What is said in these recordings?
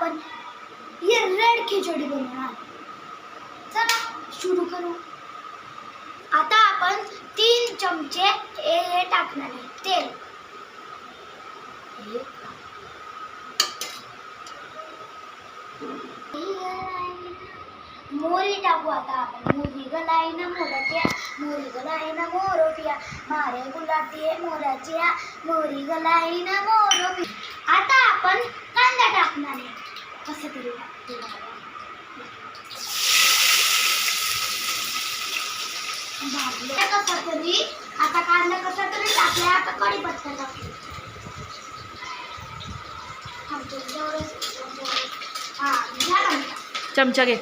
आपण ही रेड खिचडी बनवणार. चला सुरू करू. आता आपण 3 चमचे हे टाकणार आहे तेल. मोरी टाकू आता आपण. मोरी गलाई ना मोराच्या, मोरी गलाई ना मोरोपिया, मारे गुलाटी मोराच्या, मोरी गलाई ना मोरोपिया. आता आपण कांदा टाकणार आहे. कसं तरी कसा तरी आता कांदा कसा तरी टाकला. आता कढीपत्ता टाकू. चमचा घे,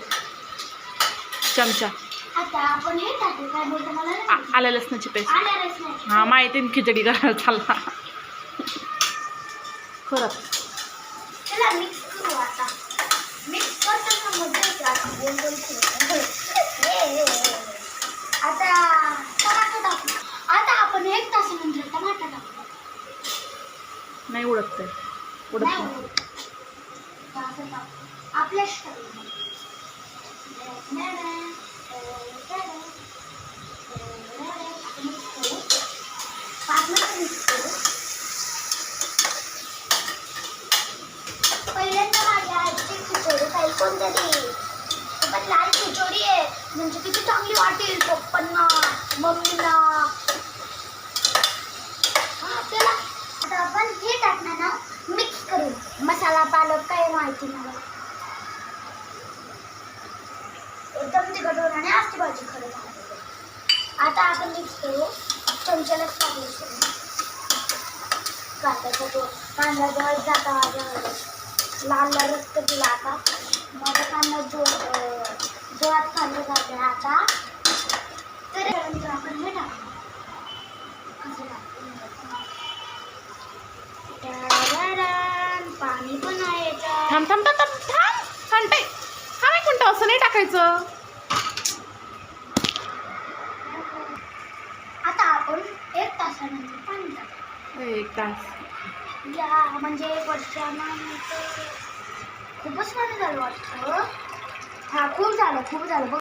चमचा. आता आपण हे टाकू. काय बोलतो मला? आलं लसणाची पेस्ट. आलं लसणाची. हा माहिती आहे, खिचडी करायला चालला खरं. चला मिक्स करू. आता मिक्स करताना मजा येते. आता गोल गोल आता टमाटर टाकू. आता आपण 1 तासानंतर टमाटर टाकू. नाही उडत ते, उडत नाही. आपल्या पहिल्यांदा माझ्या आईची खिचडी काही कोणतरी पण लाल खिचडी आहे म्हणजे किती चांगली वाटेल पप्पांना मम्मीला. चला आता आपण हे टाकणार ना, मिक्स करू. मसाला पालक काय माहिती मला. एकदम तिखट होणार असते भाजी खरं. आता आपण मिक्स करू. चमच्यालाच टाकलं कांदा जवळ जाता लाल लाल रक्त दिला. आता माझा कांदा जोरात खाल्लं जाते. आता तर आपण हे टाकू. कसं पाणी पण आहे. थांब थांब थांब थांब थांबते. हा नाही कोणतं असं नाही टाकायचं. आता आपण 1 तासानंतर पाणी टाकू. 1 तास या म्हणजे 1 वर्षानंतर खूपच पाणी झालं वाटतं. हा खूप झालं.